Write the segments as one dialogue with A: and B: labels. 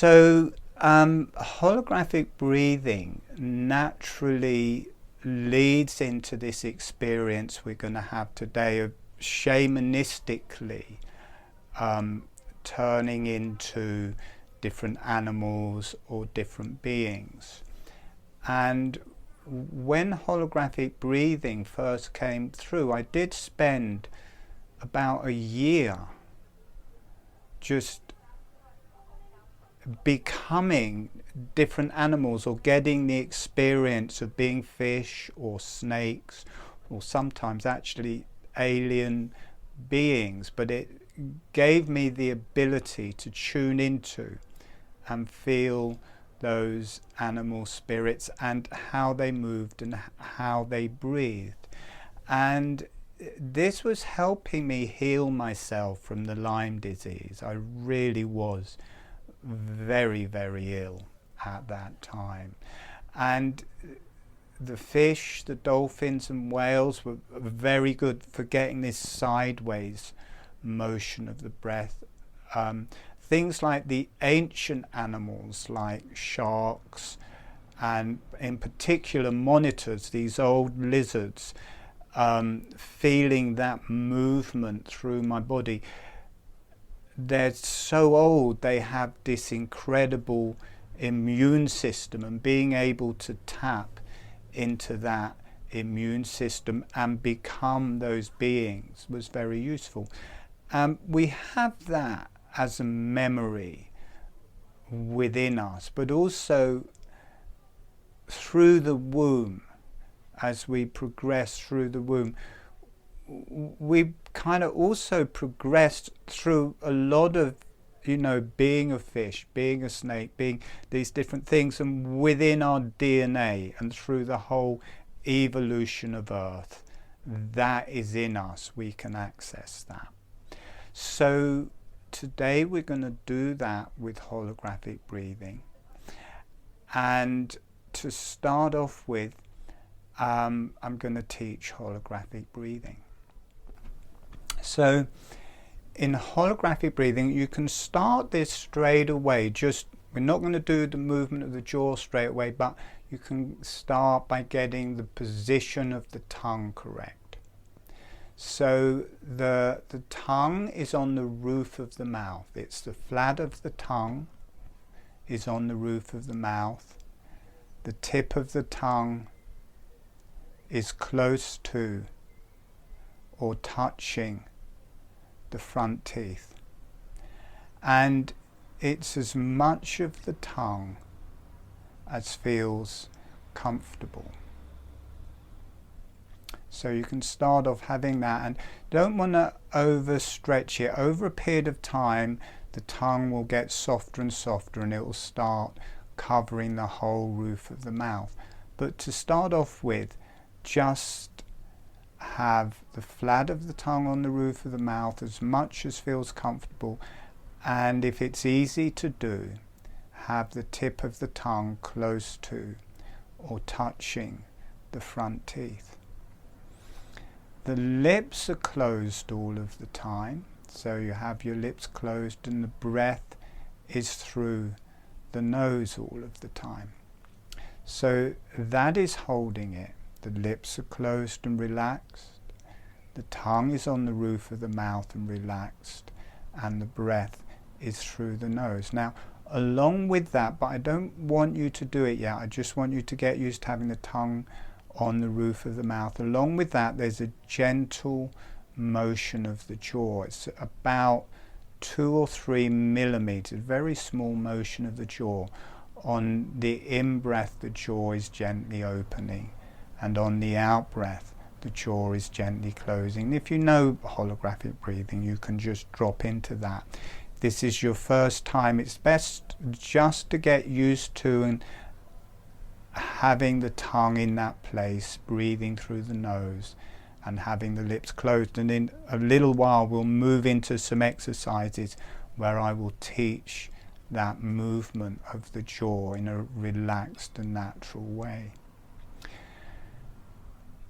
A: So holographic breathing naturally leads into this experience we're going to have today of shamanistically turning into different animals or different beings. And when holographic breathing first came through, I did spend about a year just becoming different animals, or getting the experience of being fish or snakes, or sometimes actually alien beings. But it gave me the ability to tune into and feel those animal spirits and how they moved and how they breathed. And this was helping me heal myself from the Lyme disease. I really was very, very ill at that time. And the fish, the dolphins and whales were very good for getting this sideways motion of the breath. Things like the ancient animals like sharks, and in particular monitors, these old lizards, feeling that movement through my body. They're so old, they have this incredible immune system, and being able to tap into that immune system and become those beings was very useful. We have that as a memory within us, but also through the womb. As we progress through the womb, we kind of also progressed through a lot of, being a fish, being a snake, being these different things, and within our DNA and through the whole evolution of Earth, that is in us. We can access that. So today we're going to do that with holographic breathing. And to start off with, I'm going to teach holographic breathing. So in holographic breathing, you can start this straight away. We're not going to do the movement of the jaw straight away, but you can start by getting the position of the tongue correct. So the tongue is on the roof of the mouth. It's the flat of the tongue is on the roof of the mouth. The tip of the tongue is close to or touching the front teeth. And it's as much of the tongue as feels comfortable. So you can start off having that, and don't want to overstretch it. Over a period of time, the tongue will get softer and softer, and it will start covering the whole roof of the mouth. But to start off with, just have the flat of the tongue on the roof of the mouth as much as feels comfortable, and if it's easy to do, have the tip of the tongue close to or touching the front teeth. The lips are closed all of the time, so you have your lips closed, and the breath is through the nose all of the time. So that is holding it. The lips are closed and relaxed. The tongue is on the roof of the mouth and relaxed, and the breath is through the nose. Now, along with that, but I don't want you to do it yet, I just want you to get used to having the tongue on the roof of the mouth. Along with that, there's a gentle motion of the jaw. It's about 2 or 3 millimeters, very small motion of the jaw. On the in-breath, the jaw is gently opening, and on the out-breath, the jaw is gently closing. If you know holographic breathing, you can just drop into that. If this is your first time, it's best just to get used to and having the tongue in that place, breathing through the nose and having the lips closed. And in a little while we'll move into some exercises where I will teach that movement of the jaw in a relaxed and natural way.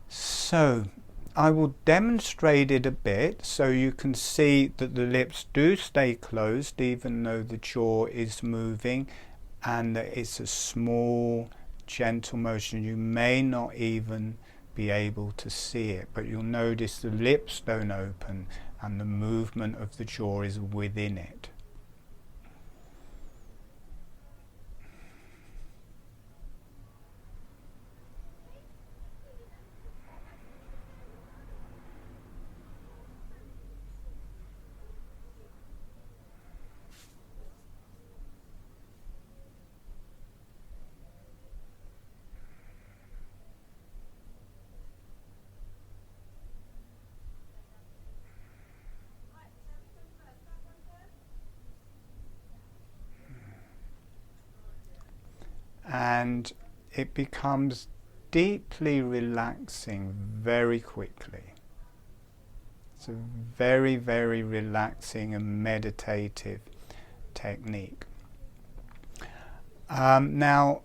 A: So I will demonstrate it a bit so you can see that the lips do stay closed even though the jaw is moving, and that it's a small, gentle motion. You may not even be able to see it, but you'll notice the lips don't open and the movement of the jaw is within it. And it becomes deeply relaxing very quickly. It's a very, very relaxing and meditative technique. Now,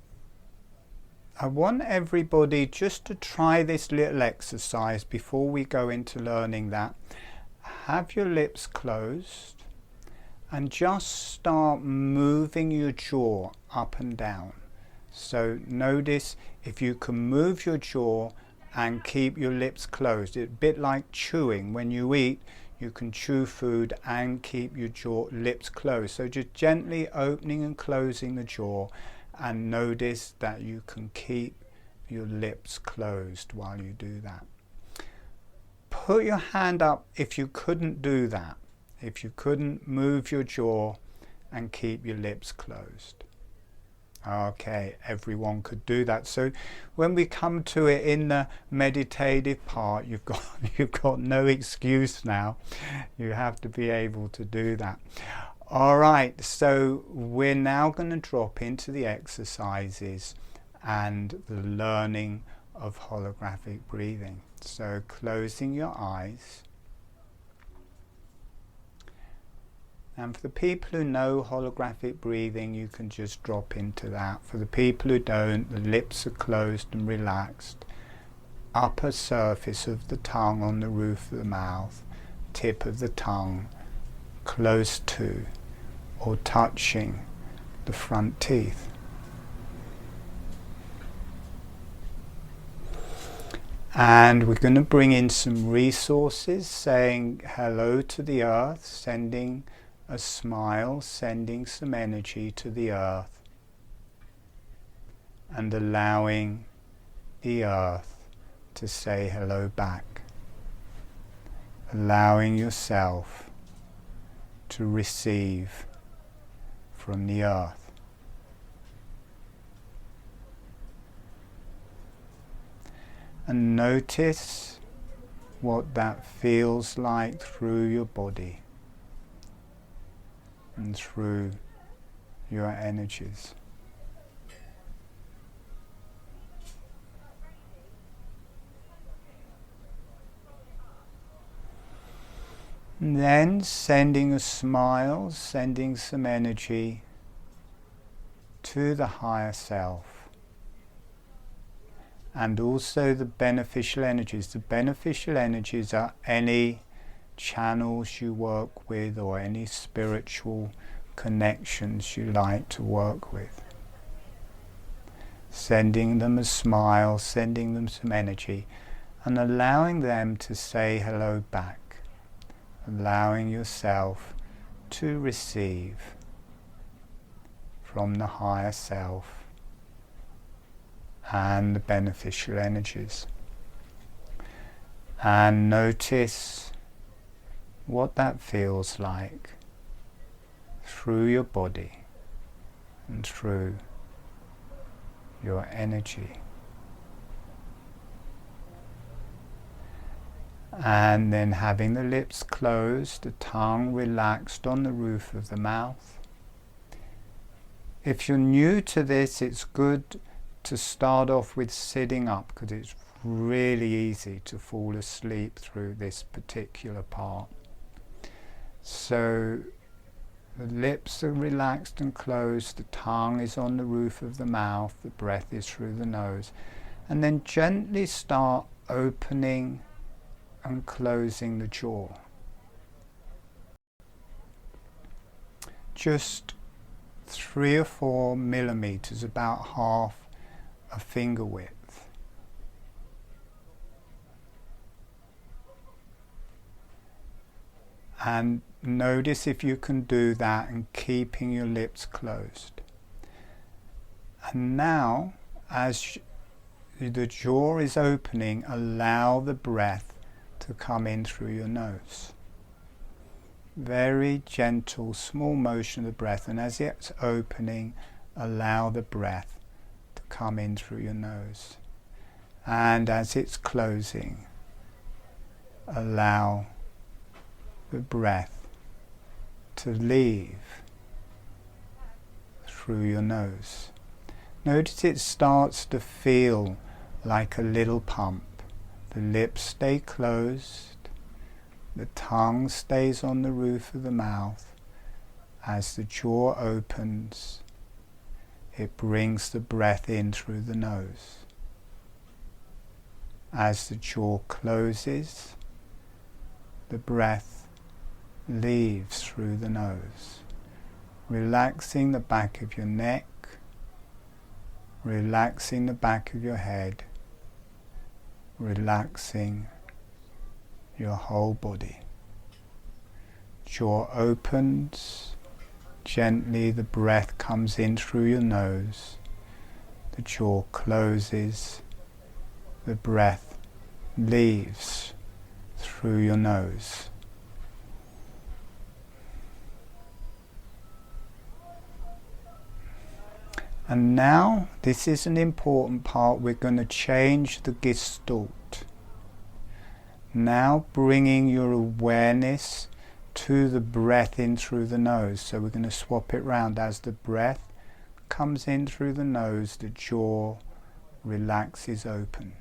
A: I want everybody just to try this little exercise before we go into learning that. Have your lips closed and just start moving your jaw up and down. So notice if you can move your jaw and keep your lips closed. It's a bit like chewing. When you eat, you can chew food and keep your lips closed. So just gently opening and closing the jaw, and notice that you can keep your lips closed while you do that. Put your hand up if you couldn't do that, if you couldn't move your jaw and keep your lips closed. Okay, everyone could do that. So when we come to it in the meditative part, you've got no excuse now. You have to be able to do that. All right, so we're now going to drop into the exercises and the learning of holographic breathing. So closing your eyes. And for the people who know holographic breathing, you can just drop into that. For the people who don't, the lips are closed and relaxed. Upper surface of the tongue on the roof of the mouth, tip of the tongue close to or touching the front teeth. And we're going to bring in some resources, saying hello to the earth, sending a smile, sending some energy to the earth, and allowing the earth to say hello back. Allowing yourself to receive from the earth. And notice what that feels like through your body and through your energies. And then sending a smile, sending some energy to the higher self. And also the beneficial energies. The beneficial energies are any channels you work with or any spiritual connections you like to work with. Sending them a smile, sending them some energy, and allowing them to say hello back. Allowing yourself to receive from the higher self and the beneficial energies. And notice what that feels like through your body and through your energy. And then having the lips closed, the tongue relaxed on the roof of the mouth. If you're new to this, it's good to start off with sitting up, because it's really easy to fall asleep through this particular part. So the lips are relaxed and closed, the tongue is on the roof of the mouth, the breath is through the nose, and then gently start opening and closing the jaw. Just 3 or 4 millimeters, about half a finger width. And notice if you can do that and keeping your lips closed. And now, as the jaw is opening, allow the breath to come in through your nose. Very gentle, small motion of the breath, and as it's opening, allow the breath to come in through your nose. And as it's closing, allow the breath to leave through your nose. Notice it starts to feel like a little pump. The lips stay closed, the tongue stays on the roof of the mouth. As the jaw opens, it brings the breath in through the nose. As the jaw closes, the breath leaves through the nose, relaxing the back of your neck, relaxing the back of your head, relaxing your whole body. Jaw opens, gently the breath comes in through your nose, the jaw closes, the breath leaves through your nose. And now, this is an important part, we're going to change the gestalt. Now bringing your awareness to the breath in through the nose. So we're going to swap it round. As the breath comes in through the nose, the jaw relaxes open.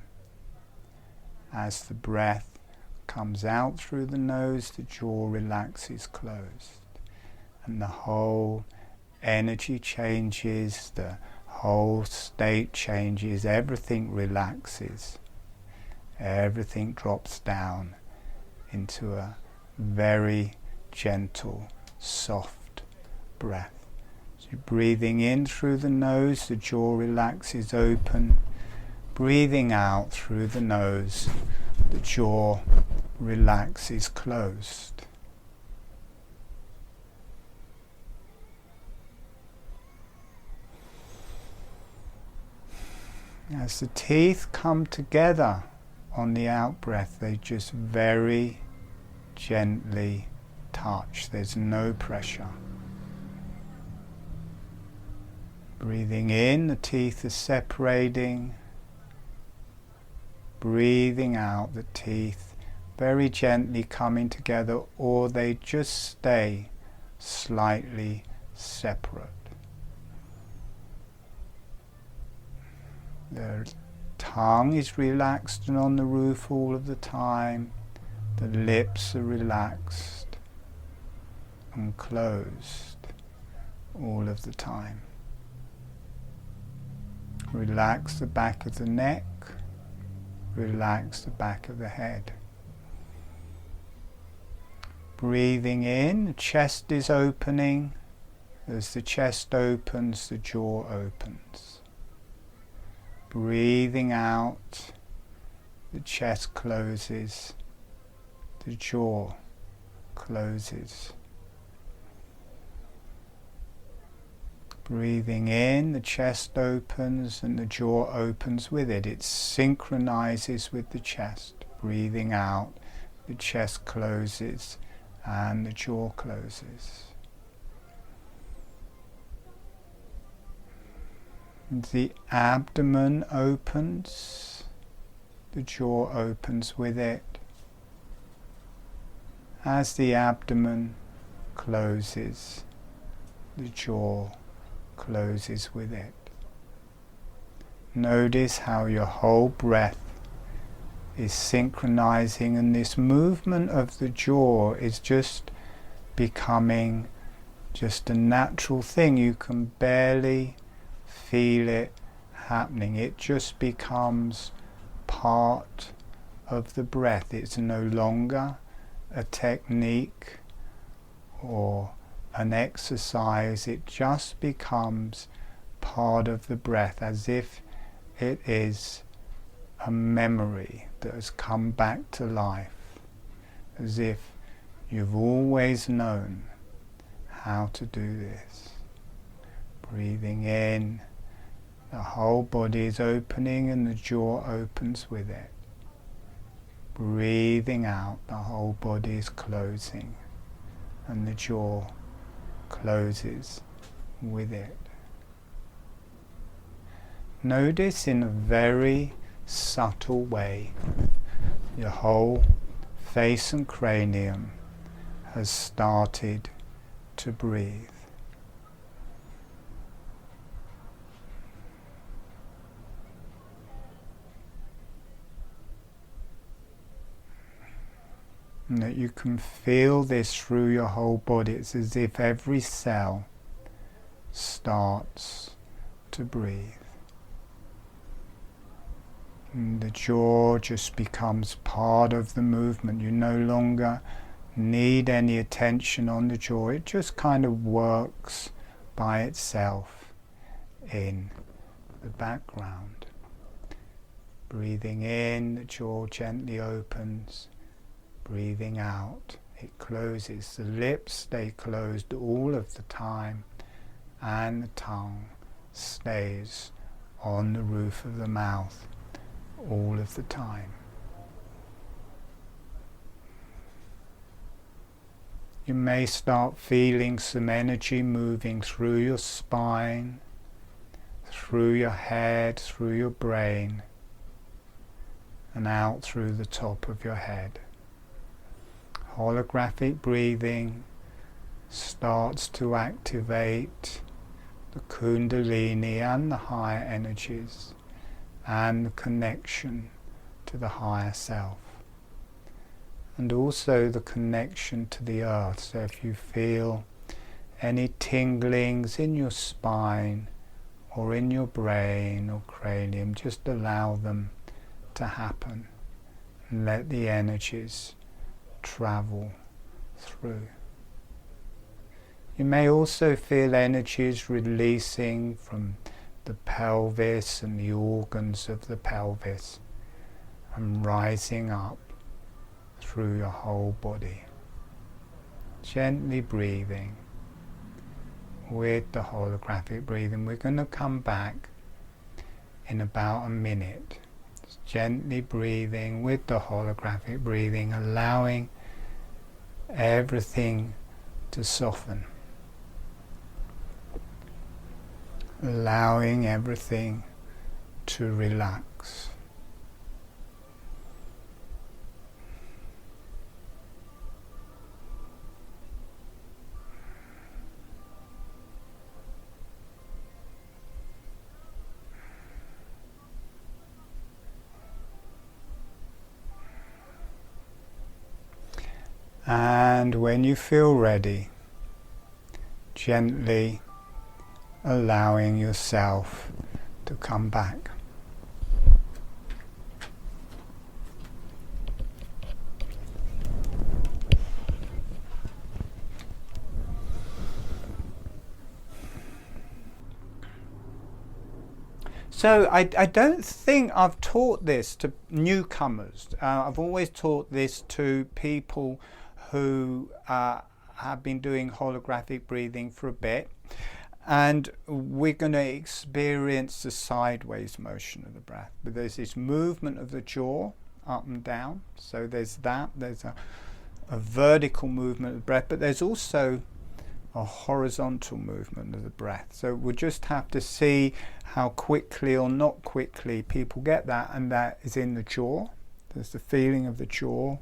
A: As the breath comes out through the nose, the jaw relaxes closed. And the whole energy changes, the whole state changes, everything relaxes, everything drops down into a very gentle, soft breath. So you're breathing in through the nose, the jaw relaxes open, breathing out through the nose, the jaw relaxes closed. As the teeth come together on the out-breath, they just very gently touch. There's no pressure. Breathing in, the teeth are separating. Breathing out, the teeth very gently coming together, or they just stay slightly separate. The tongue is relaxed and on the roof all of the time. The lips are relaxed and closed all of the time. Relax the back of the neck. Relax the back of the head. Breathing in, the chest is opening. As the chest opens, the jaw opens. Breathing out, the chest closes, the jaw closes. Breathing in, the chest opens and the jaw opens with it. It synchronizes with the chest. Breathing out, the chest closes and the jaw closes. The abdomen opens, the jaw opens with it. As the abdomen closes, the jaw closes with it. Notice how your whole breath is synchronizing, and this movement of the jaw is just becoming just a natural thing. You can barely feel it happening. It just becomes part of the breath. It's no longer a technique or an exercise. It just becomes part of the breath, as if it is a memory that has come back to life, as if you've always known how to do this. Breathing in, the whole body is opening and the jaw opens with it. Breathing out, the whole body is closing and the jaw closes with it. Notice in a very subtle way your whole face and cranium has started to breathe. And that you can feel this through your whole body. It's as if every cell starts to breathe. And the jaw just becomes part of the movement. You no longer need any attention on the jaw. It just kind of works by itself in the background. Breathing in, the jaw gently opens. Breathing out, it closes. The lips stay closed all of the time, and the tongue stays on the roof of the mouth all of the time. You may start feeling some energy moving through your spine, through your head, through your brain, and out through the top of your head. Holographic breathing starts to activate the Kundalini and the higher energies and the connection to the higher self, and also the connection to the earth. So if you feel any tinglings in your spine or in your brain or cranium, just allow them to happen and let the energies travel through. You may also feel energies releasing from the pelvis and the organs of the pelvis and rising up through your whole body. Gently breathing with the holographic breathing. We're going to come back in about a minute. Just gently breathing with the holographic breathing, allowing everything to soften, allowing everything to relax. And when you feel ready, gently allowing yourself to come back. So I don't think I've taught this to newcomers. I've always taught this to people who have been doing holographic breathing for a bit, and we're going to experience the sideways motion of the breath. But there's this movement of the jaw up and down, so there's a vertical movement of the breath, but there's also a horizontal movement of the breath. So we'll just have to see how quickly or not quickly people get that, and that is in the jaw. There's the feeling of the jaw.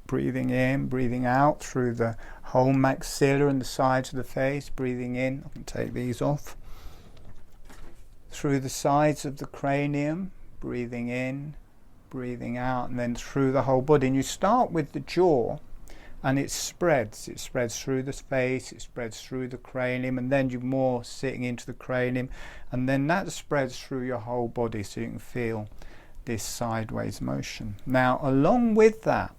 A: Breathing in, breathing out through the whole maxilla and the sides of the face. Breathing in, I can take these off. Through the sides of the cranium, breathing in, breathing out, and then through the whole body. And you start with the jaw, and it spreads. It spreads through the face, it spreads through the cranium, and then you're more sitting into the cranium, and then that spreads through your whole body, so you can feel this sideways motion. Now, along with that,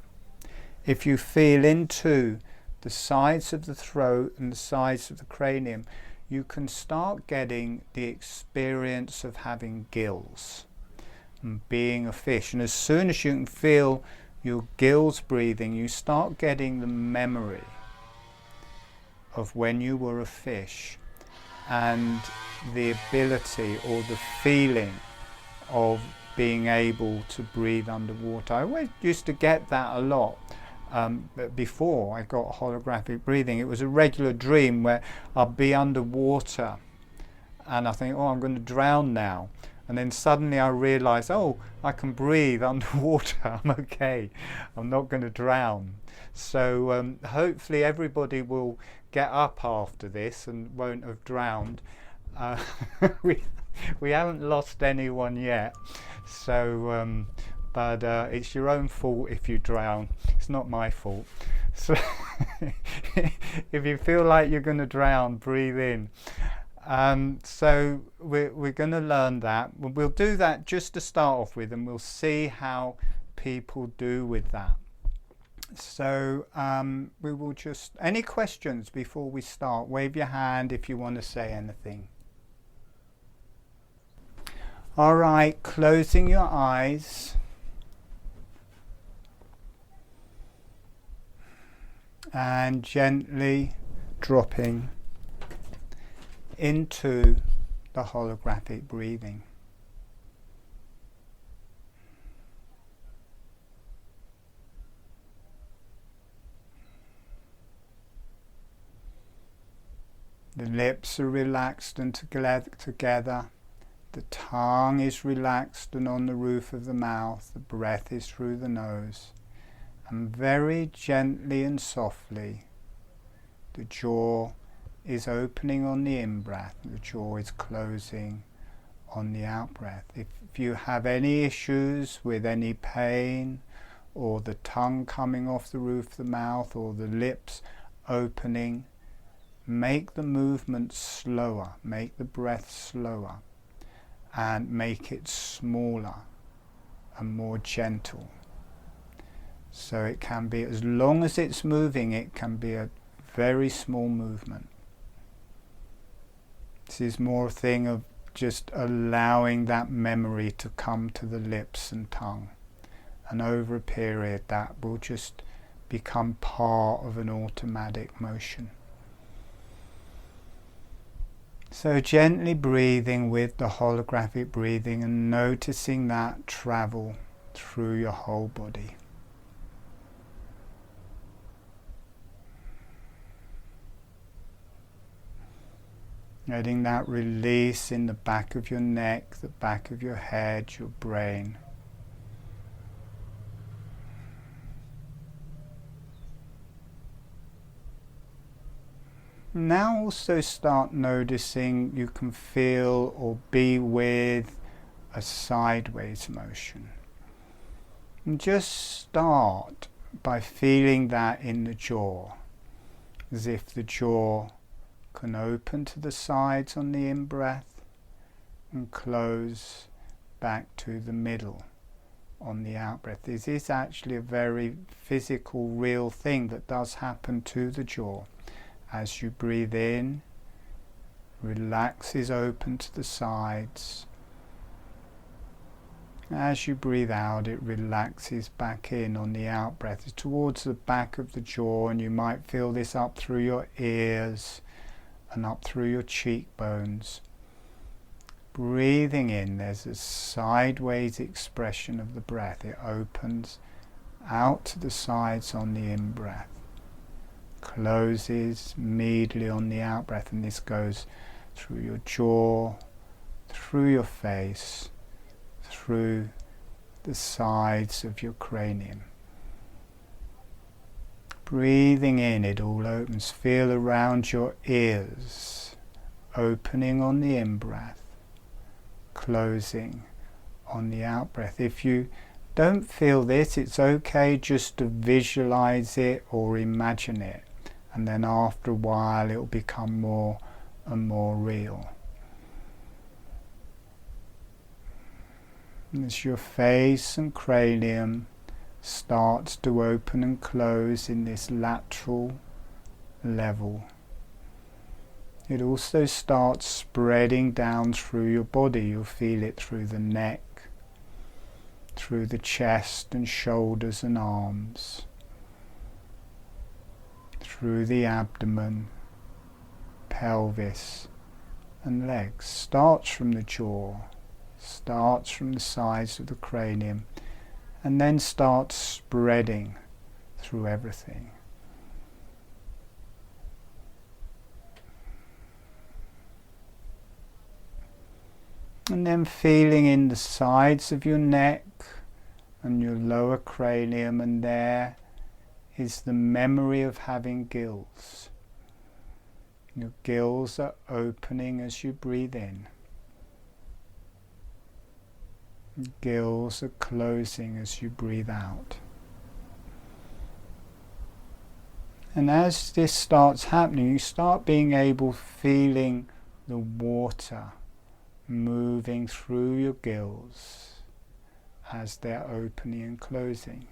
A: if you feel into the sides of the throat and the sides of the cranium, you can start getting the experience of having gills and being a fish. And as soon as you can feel your gills breathing, you start getting the memory of when you were a fish and the ability or the feeling of being able to breathe underwater. I always used to get that a lot. But before I got holographic breathing, it was a regular dream where I'd be underwater and I think, oh, I'm going to drown now. And then suddenly I realize, oh, I can breathe underwater. I'm okay. I'm not going to drown. So hopefully everybody will get up after this and won't have drowned. We haven't lost anyone yet. So, but it's your own fault if you drown. It's not my fault. So if you feel like you're going to drown, breathe in. So we're going to learn that. We'll do that just to start off with, and we'll see how people do with that. So we will just, any questions before we start? Wave your hand if you want to say anything. All right, closing your eyes. And gently dropping into the holographic breathing. The lips are relaxed and together. The tongue is relaxed and on the roof of the mouth. The breath is through the nose. And very gently and softly, the jaw is opening on the in-breath. The jaw is closing on the out-breath. If you have any issues with any pain, or the tongue coming off the roof of the mouth, or the lips opening, make the movement slower, make the breath slower, and make it smaller and more gentle. So it can be, as long as it's moving, it can be a very small movement. This is more a thing of just allowing that memory to come to the lips and tongue. And over a period, that will just become part of an automatic motion. So gently breathing with the holographic breathing and noticing that travel through your whole body. Letting that release in the back of your neck, the back of your head, your brain. Now also start noticing you can feel or be with a sideways motion. And just start by feeling that in the jaw, as if the jaw can open to the sides on the in-breath and close back to the middle on the out-breath. This is actually a very physical, real thing that does happen to the jaw. As you breathe in, relaxes open to the sides. As you breathe out, it relaxes back in on the out-breath. It's towards the back of the jaw, and you might feel this up through your ears and up through your cheekbones. Breathing in, there's a sideways expression of the breath. It opens out to the sides on the in-breath, closes immediately on the out-breath, and this goes through your jaw, through your face, through the sides of your cranium. Breathing in, it all opens. Feel around your ears, opening on the in-breath, closing on the out-breath. If you don't feel this, it's okay just to visualize it or imagine it, and then after a while it will become more and more real. As your face and cranium starts to open and close in this lateral level, it also starts spreading down through your body. You'll feel it through the neck, through the chest and shoulders and arms, through the abdomen, pelvis and legs. Starts from the jaw, starts from the sides of the cranium, and then starts spreading through everything. And then feeling in the sides of your neck and your lower cranium, and there is the memory of having gills. Your gills are opening as you breathe in. Gills are closing as you breathe out. And as this starts happening, you start being able, feeling the water moving through your gills as they're opening and closing,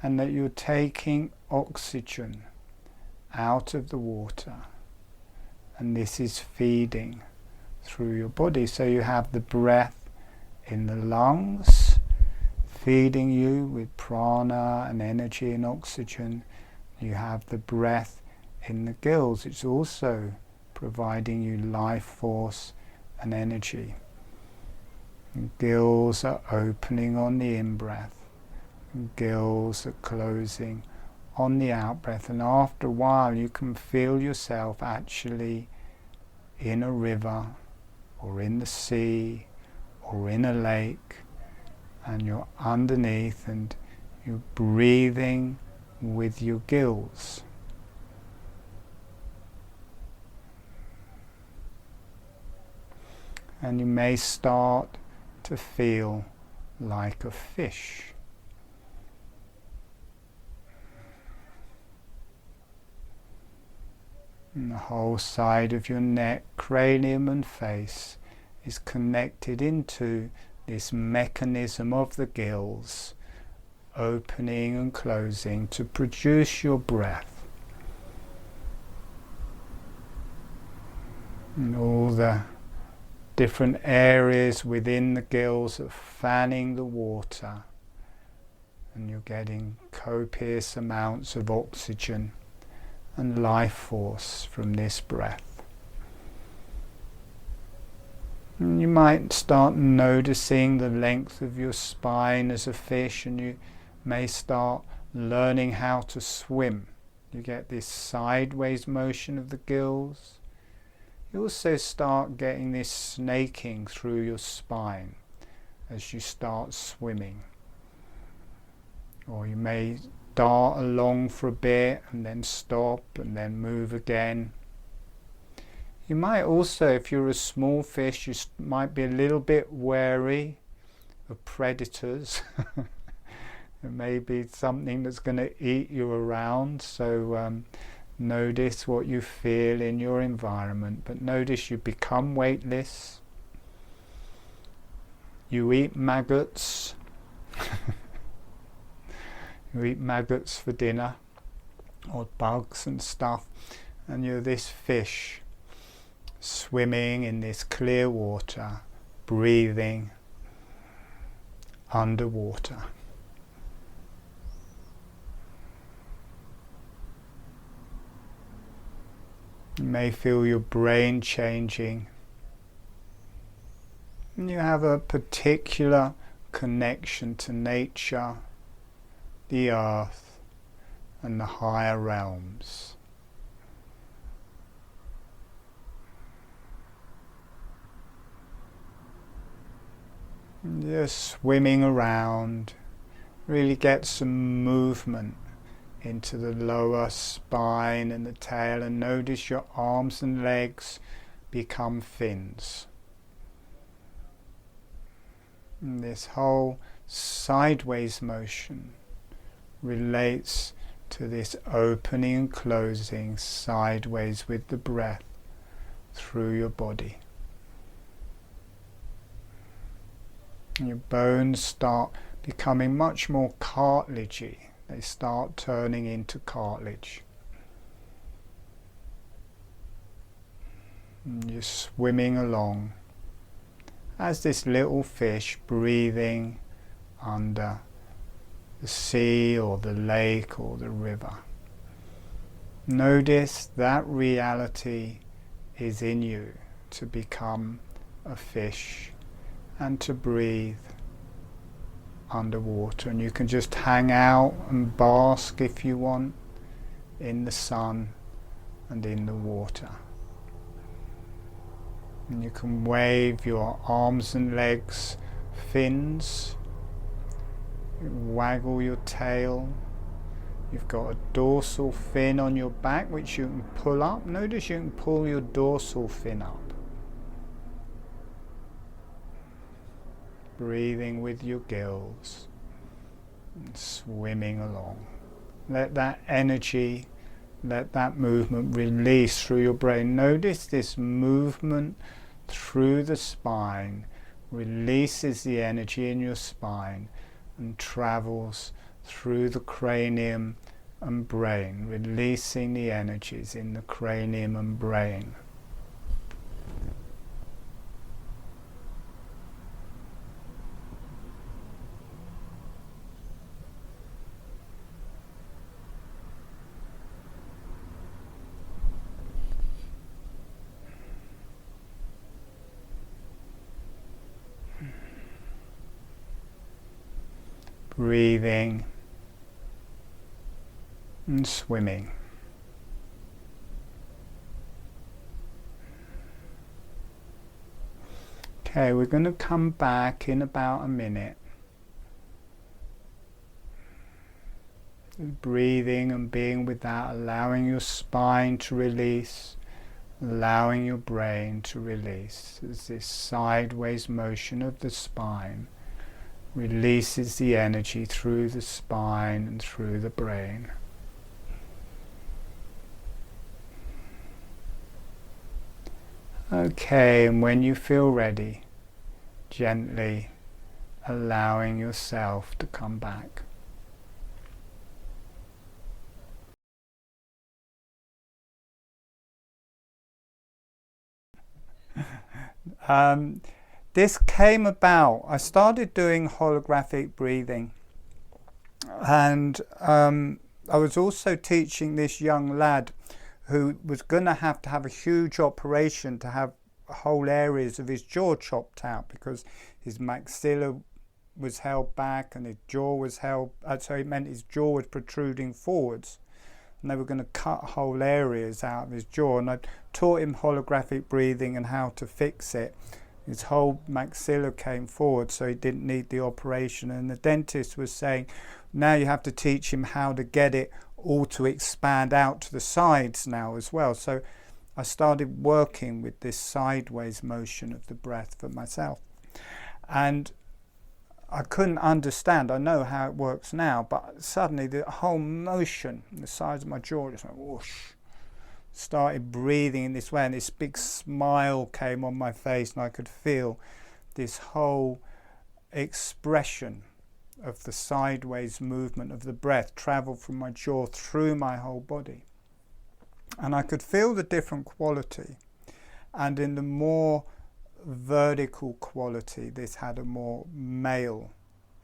A: and that you're taking oxygen out of the water, and this is feeding through your body. So you have the breath in the lungs feeding you with prana and energy and oxygen. You have the breath in the gills. It's also providing you life force and energy. The gills are opening on the in-breath. Gills are closing on the out-breath. And after a while you can feel yourself actually in a river or in the sea or in a lake, and you're underneath and you're breathing with your gills. And you may start to feel like a fish. And the whole side of your neck, cranium and face is connected into this mechanism of the gills, opening and closing to produce your breath. And all the different areas within the gills are fanning the water, and you're getting copious amounts of oxygen and life force from this breath. And you might start noticing the length of your spine as a fish, and you may start learning how to swim. You get this sideways motion of the gills. You also start getting this snaking through your spine as you start swimming. Or you may dart along for a bit and then stop and then move again. You might also, if you're a small fish, you might be a little bit wary of predators. It may be something that's going to eat you around, so notice what you feel in your environment, but notice you become weightless. You eat maggots. You eat maggots for dinner, or bugs and stuff, and you're this fish swimming in this clear water, breathing underwater. You may feel your brain changing, and you have a particular connection to nature, the earth, and the higher realms. And just swimming around, really get some movement into the lower spine and the tail, and notice your arms and legs become fins. And this whole sideways motion relates to this opening and closing sideways with the breath through your body. Your bones start becoming much more cartilagey. They start turning into cartilage. And you're swimming along as this little fish, breathing under the sea or the lake or the river. Notice that reality is in you, to become a fish and to breathe underwater. And you can just hang out and bask if you want in the sun and in the water. And you can wave your arms and legs, fins, waggle your tail. You've got a dorsal fin on your back which you can pull up. Notice you can pull your dorsal fin up. Breathing with your gills and swimming along. Let that energy, let that movement release through your brain. Notice this movement through the spine releases the energy in your spine and travels through the cranium and brain, releasing the energies in the cranium and brain. Breathing and swimming. Okay, we're going to come back in about a minute. Breathing and being with that, allowing your spine to release, allowing your brain to release. There's this sideways motion of the spine. Releases the energy through the spine and through the brain. Okay, and when you feel ready, gently allowing yourself to come back. This came about, I started doing holographic breathing, and I was also teaching this young lad who was going to have a huge operation to have whole areas of his jaw chopped out because his maxilla was held back and his jaw was held, so it meant his jaw was protruding forwards, and they were going to cut whole areas out of his jaw. And I taught him holographic breathing and how to fix it. His whole maxilla came forward, so he didn't need the operation. And the dentist was saying, now you have to teach him how to get it all to expand out to the sides now as well. So I started working with this sideways motion of the breath for myself. And I couldn't understand. I know how it works now, but suddenly the whole motion, the sides of my jaw just went whoosh. Started breathing in this way, and this big smile came on my face, and I could feel this whole expression of the sideways movement of the breath travel from my jaw through my whole body. And I could feel the different quality, and in the more vertical quality, this had a more male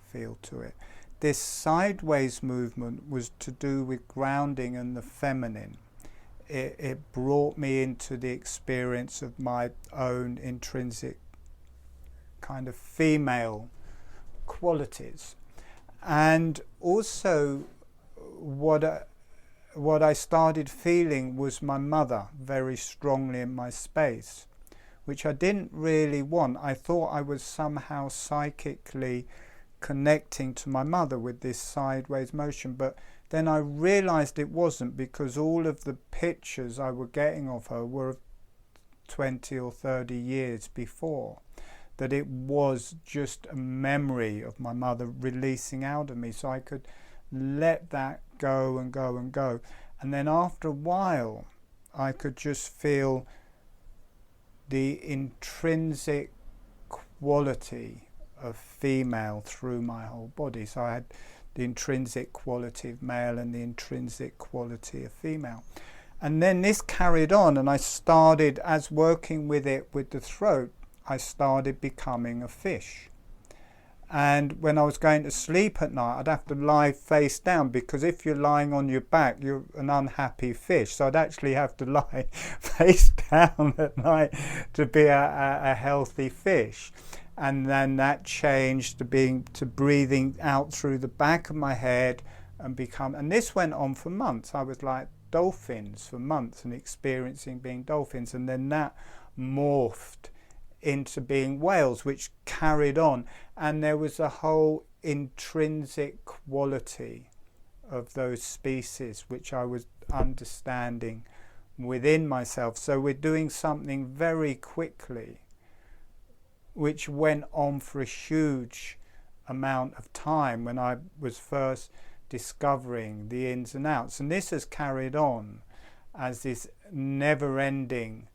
A: feel to it. This sideways movement was to do with grounding and the feminine. It brought me into the experience of my own intrinsic kind of female qualities. And also what I started feeling was my mother very strongly in my space, which I didn't really want. I thought I was somehow psychically connecting to my mother with this sideways motion, but then I realized it wasn't, because all of the pictures I were getting of her were of 20 or 30 years before, that it was just a memory of my mother releasing out of me, so I could let that go and go and go. And then after a while I could just feel the intrinsic quality of female through my whole body. So I had the intrinsic quality of male and the intrinsic quality of female. And then this carried on, and I started, as working with it with the throat, I started becoming a fish. And when I was going to sleep at night, I'd have to lie face down, because if you're lying on your back, you're an unhappy fish. So I'd actually have to lie face down at night to be a healthy fish. And then that changed to breathing out through the back of my head and this went on for months. I was like dolphins for months and experiencing being dolphins, and then that morphed into being whales, which carried on, and there was a whole intrinsic quality of those species which I was understanding within myself. So we're doing something very quickly which went on for a huge amount of time when I was first discovering the ins and outs. And this has carried on as this never-ending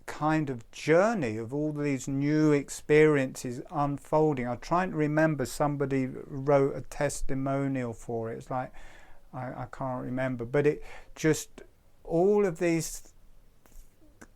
A: kind of journey of all these new experiences unfolding. I'm trying to remember, somebody wrote a testimonial for it. It's like, I can't remember, but it just, all of these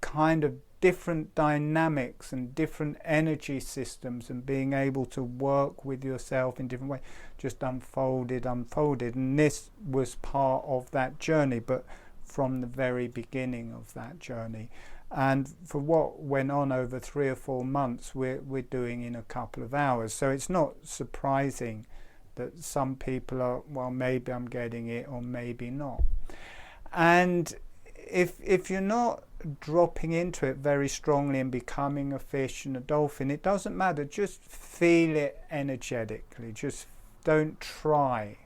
A: kind of different dynamics and different energy systems and being able to work with yourself in different ways just unfolded, and this was part of that journey, but from the very beginning of that journey. And for what went on over 3 or 4 months, we're doing in a couple of hours. So it's not surprising that some people are, well, maybe I'm getting it or maybe not. And if you're not dropping into it very strongly and becoming a fish and a dolphin, it doesn't matter. Just feel it energetically. Just don't try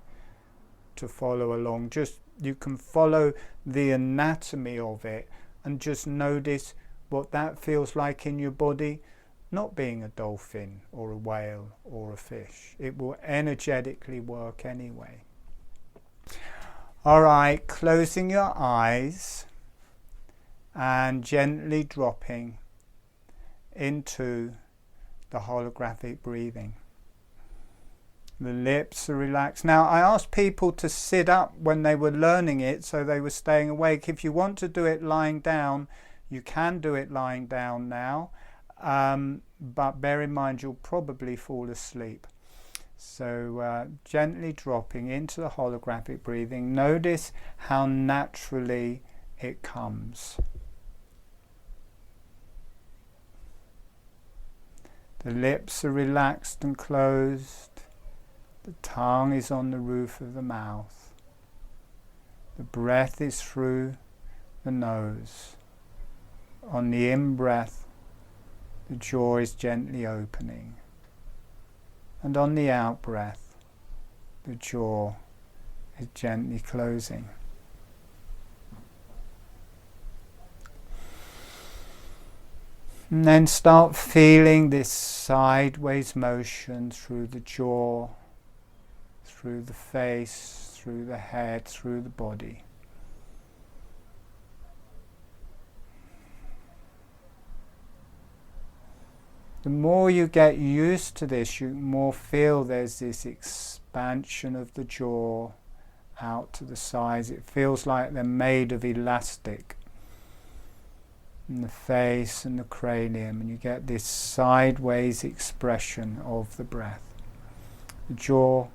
A: to follow along. Just, you can follow the anatomy of it and just notice what that feels like in your body, not being a dolphin or a whale or a fish. It will energetically work anyway. All right, closing your eyes and gently dropping into the holographic breathing. The lips are relaxed. Now, I asked people to sit up when they were learning it, so they were staying awake. If you want to do it lying down, you can do it lying down now, but bear in mind you'll probably fall asleep. So gently dropping into the holographic breathing. Notice how naturally it comes. The lips are relaxed and closed. The tongue is on the roof of the mouth. The breath is through the nose. On the in-breath, the jaw is gently opening. And on the out-breath, the jaw is gently closing. And then start feeling this sideways motion through the jaw, through the face, through the head, through the body. The more you get used to this, you more feel there's this expansion of the jaw out to the sides. It feels like they're made of elastic. And the face and the cranium, and you get this sideways expression of the breath. The jaw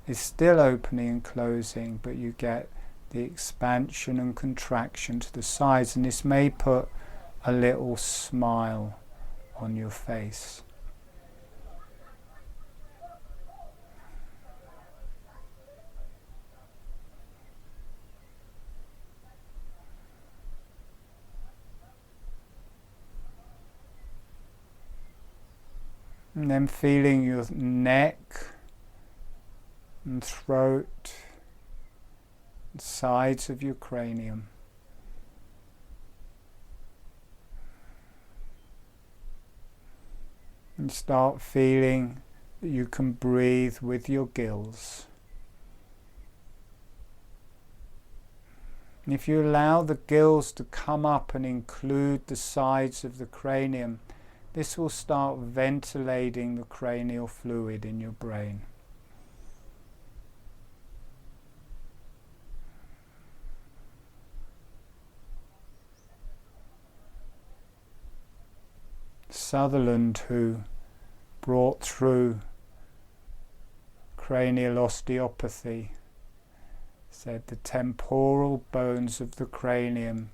A: is still opening and closing, but you get the expansion and contraction to the sides, and this may put a little smile on your face. And then feeling your neck and throat, and sides of your cranium. And start feeling that you can breathe with your gills. And if you allow the gills to come up and include the sides of the cranium, this will start ventilating the cranial fluid in your brain. Sutherland, who brought through cranial osteopathy, said the temporal bones of the cranium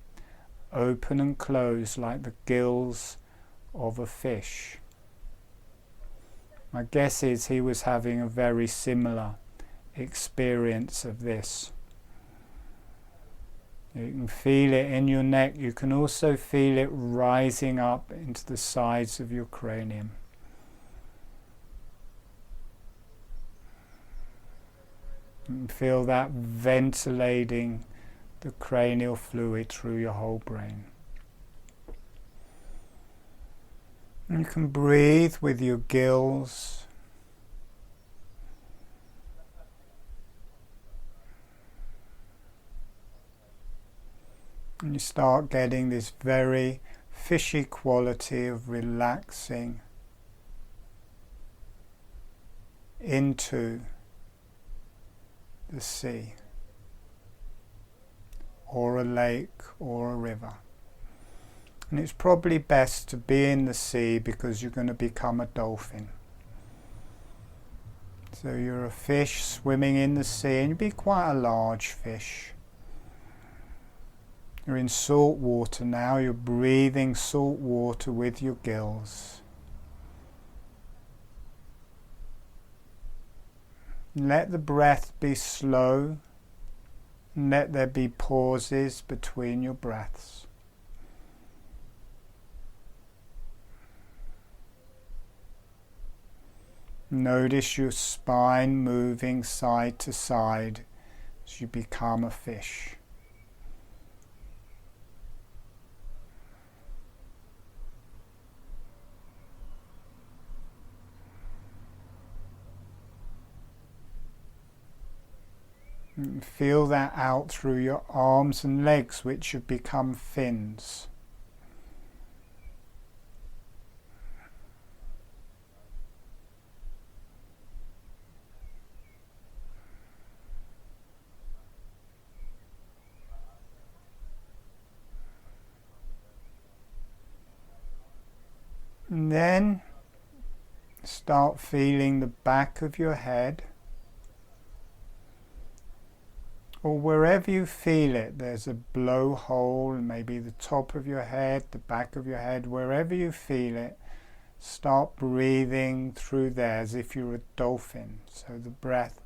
A: open and close like the gills of a fish. My guess is he was having a very similar experience of this. You can feel it in your neck. You can also feel it rising up into the sides of your cranium. You can feel that ventilating the cranial fluid through your whole brain. And you can breathe with your gills. And you start getting this very fishy quality of relaxing into the sea, or a lake, or a river. And it's probably best to be in the sea because you're going to become a dolphin. So you're a fish swimming in the sea, and you'll be quite a large fish. You're in salt water now. You're breathing salt water with your gills. Let the breath be slow, and let there be pauses between your breaths. Notice your spine moving side to side as you become a fish. And feel that out through your arms and legs, which have become fins. And then start feeling the back of your head, or wherever you feel it. There's a blowhole, maybe the top of your head, the back of your head, wherever you feel it. Start breathing through there as if you're a dolphin. So the breath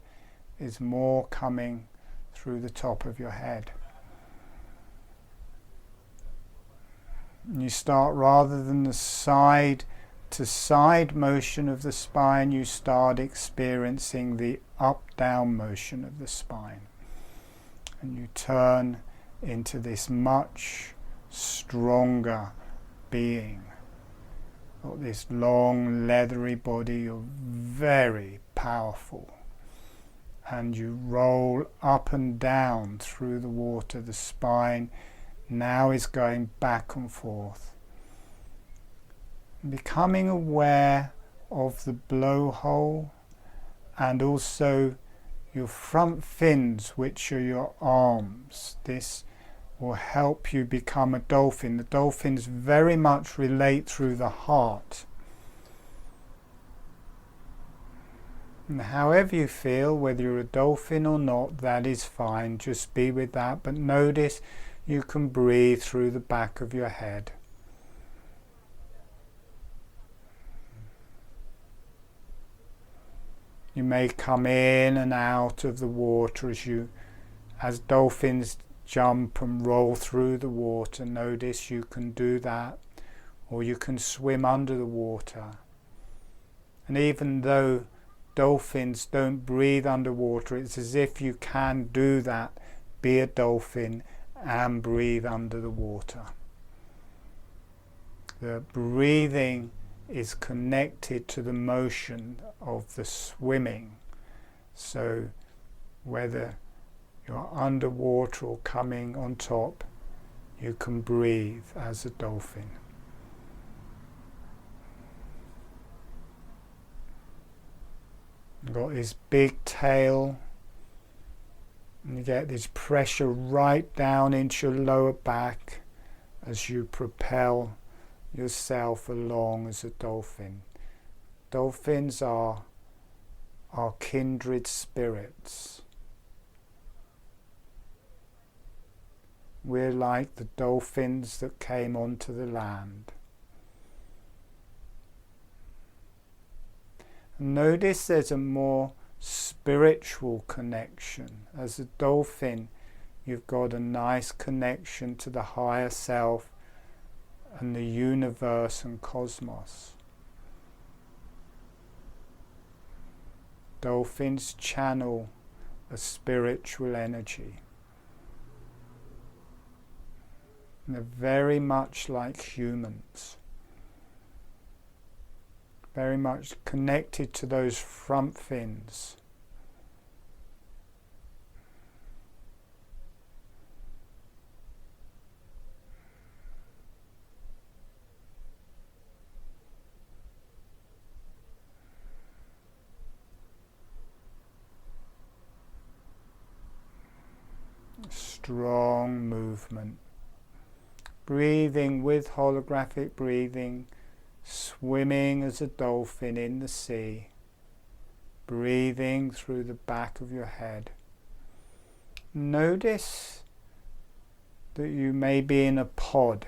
A: is more coming through the top of your head. And you start, rather than the side to side motion of the spine, you start experiencing the up-down motion of the spine. And you turn into this much stronger being. Got this long leathery body, you're very powerful. And you roll up and down through the water. The spine now is going back and forth. Becoming aware of the blowhole and also your front fins, which are your arms. This will help you become a dolphin. The dolphins very much relate through the heart. And however you feel, whether you're a dolphin or not, that is fine. Just be with that. But notice you can breathe through the back of your head. You may come in and out of the water as dolphins jump and roll through the water. Notice you can do that, or you can swim under the water. And even though dolphins don't breathe underwater, it's as if you can do that, be a dolphin and breathe under the water. The breathing is connected to the motion of the swimming. So whether you're underwater or coming on top, you can breathe as a dolphin. You've got this big tail, and you get this pressure right down into your lower back as you propel yourself along as a dolphin. Dolphins are kindred spirits. We're like the dolphins that came onto the land. Notice there's a more spiritual connection. As a dolphin, you've got a nice connection to the higher self and the universe and cosmos. Dolphins channel a spiritual energy. And they're very much like humans. Very much connected to those front fins. Strong movement. Breathing with holographic breathing, swimming as a dolphin in the sea, breathing through the back of your head. Notice that you may be in a pod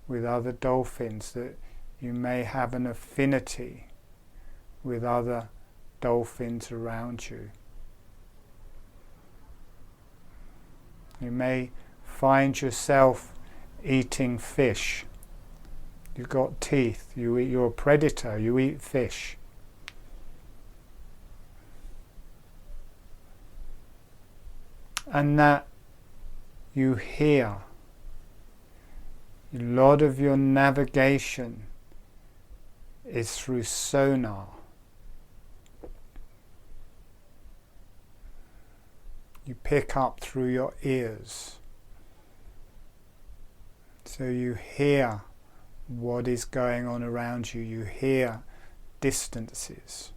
A: with other dolphins, that you may have an affinity with other dolphins around you. You may find yourself eating fish. You've got teeth, you're a predator, you eat fish. And that you hear. A lot of your navigation is through sonar. You pick up through your ears. So you hear what is going on around you. You hear distances.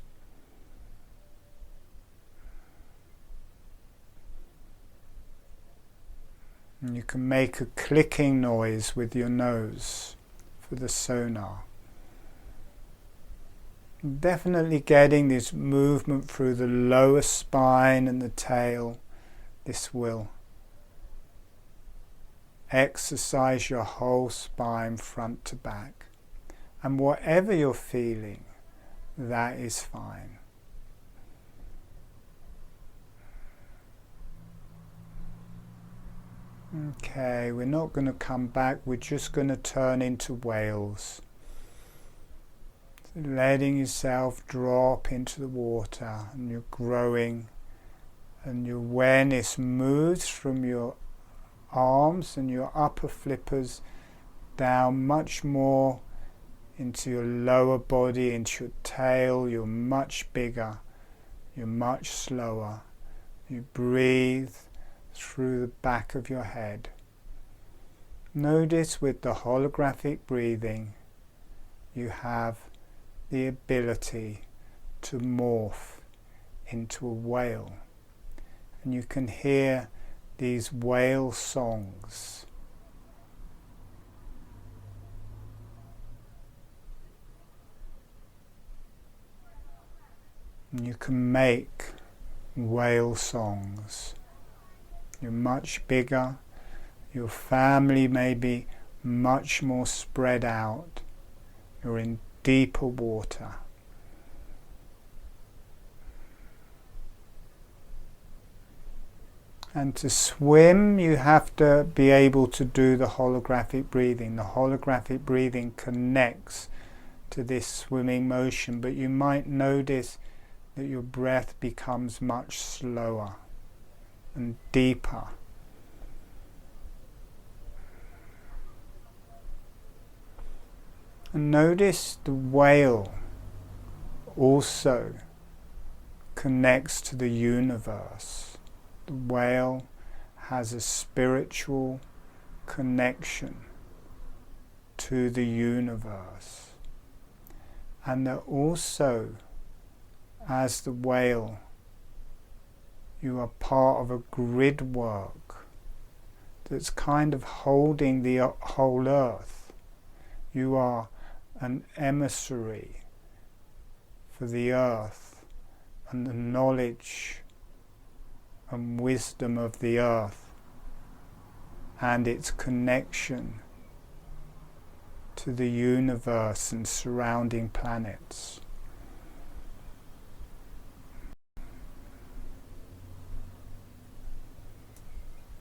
A: And you can make a clicking noise with your nose for the sonar. Definitely getting this movement through the lower spine and the tail. This will exercise your whole spine front to back. And whatever you're feeling, that is fine. Okay, we're not going to come back, we're just going to turn into whales. So letting yourself drop into the water, and you're growing, and your awareness moves from your arms and your upper flippers down much more into your lower body, into your tail. You're much bigger, you're much slower. You breathe through the back of your head. Notice with the holographic breathing, you have the ability to morph into a whale. And you can hear these whale songs. And you can make whale songs. You're much bigger, your family may be much more spread out, you're in deeper water. And to swim, you have to be able to do the holographic breathing. The holographic breathing connects to this swimming motion, but you might notice that your breath becomes much slower and deeper. And notice the whale also connects to the universe. the whale has a spiritual connection to the universe, and that also, as the whale, you are part of a grid work that's kind of holding the whole earth. You are an emissary for the earth and the knowledge and wisdom of the earth and its connection to the universe and surrounding planets.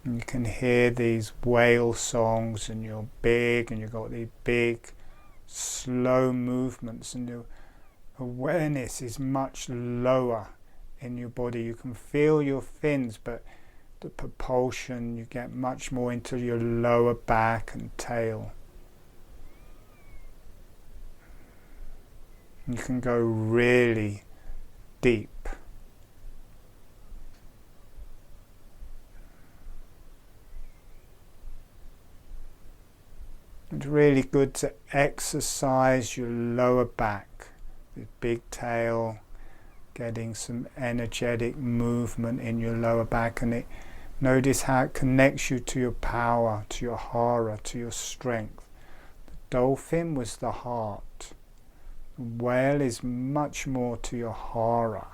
A: And you can hear these whale songs, and you're big, and you've got these big slow movements, and your awareness is much lower in your body. You can feel your fins, but the propulsion, you get much more into your lower back and tail. You can go really deep. It's really good to exercise your lower back, the big tail, getting some energetic movement in your lower back, and notice how it connects you to your power, to your hara, to your strength. The dolphin was the heart. The whale is much more to your hara.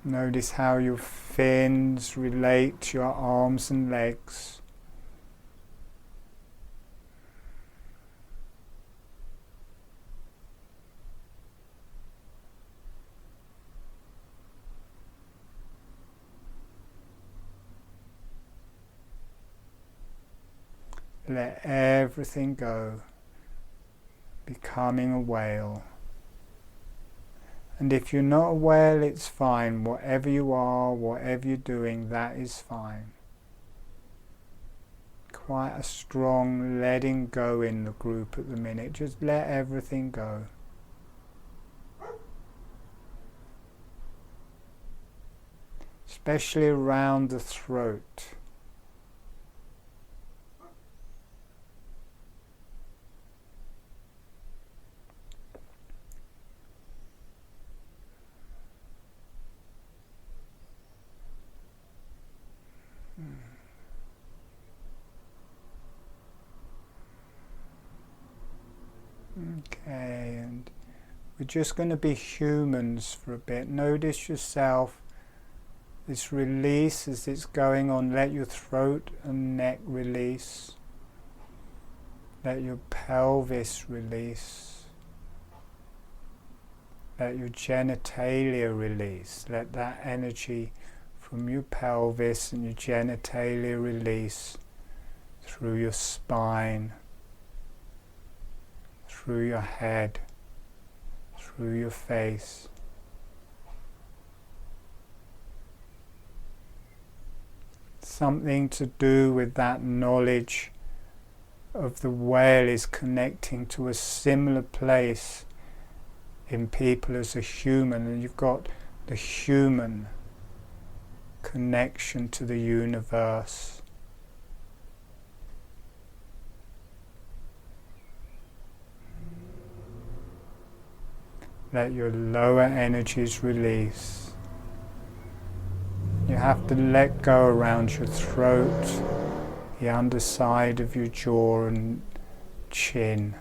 A: Notice how your fins relate to your arms and legs. Let everything go, becoming a whale. And if you're not a whale, it's fine. Whatever you are, whatever you're doing, that is fine. Quite a strong letting go in the group at the minute. Just let everything go. Especially around the throat. Okay, and we're just going to be humans for a bit. Notice yourself, this release as it's going on. Let your throat and neck release. Let your pelvis release. Let your genitalia release. Let that energy from your pelvis and your genitalia release through your spine, through your head, through your face. Something to do with that knowledge of the whale is connecting to a similar place in people as a human, and you've got the human connection to the universe. Let your lower energies release. You have to let go around your throat, the underside of your jaw and chin,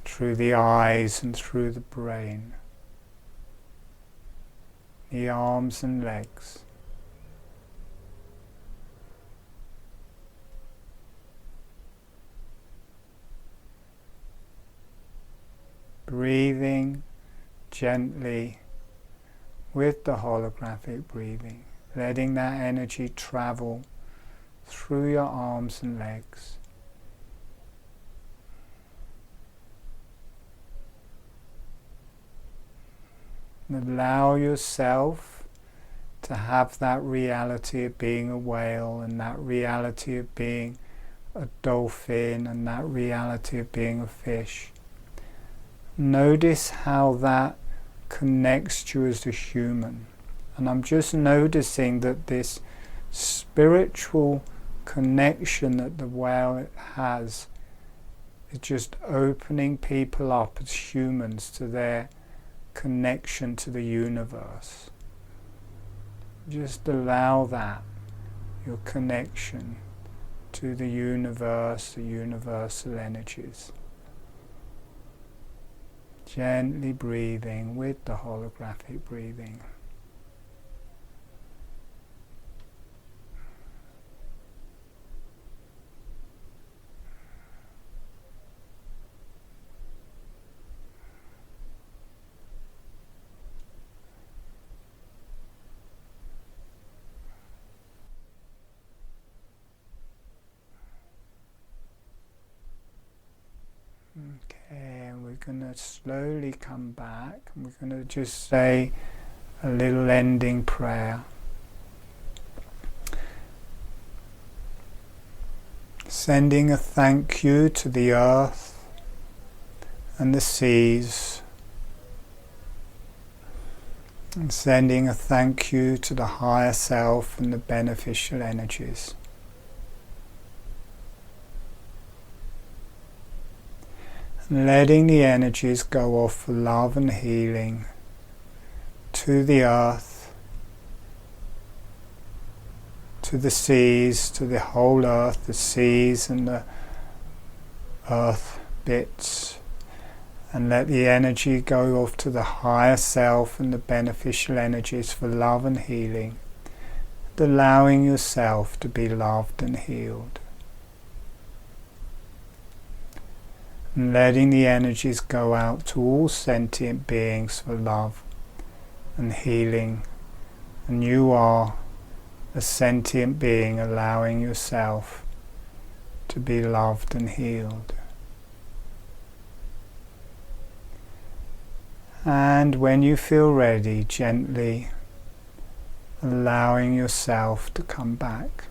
A: through the eyes and through the brain, the arms and legs. Breathing gently with the holographic breathing, letting that energy travel through your arms and legs. And allow yourself to have that reality of being a whale and that reality of being a dolphin and that reality of being a fish. Notice how that connects to you as a human. And I'm just noticing that this spiritual connection that the whale has is just opening people up as humans to their connection to the universe. Just allow that, your connection to the universe, the universal energies. Gently breathing with the holographic breathing. Okay, and we're going to slowly come back and we're going to just say a little ending prayer. Sending a thank you to the earth and the seas, and sending a thank you to the higher self and the beneficial energies. And letting the energies go off for love and healing to the earth, to the seas, to the whole earth, the seas and the earth bits. And let the energy go off to the higher self and the beneficial energies for love and healing, and allowing yourself to be loved and healed. And letting the energies go out to all sentient beings for love and healing. And you are a sentient being, allowing yourself to be loved and healed. And when you feel ready, gently allowing yourself to come back.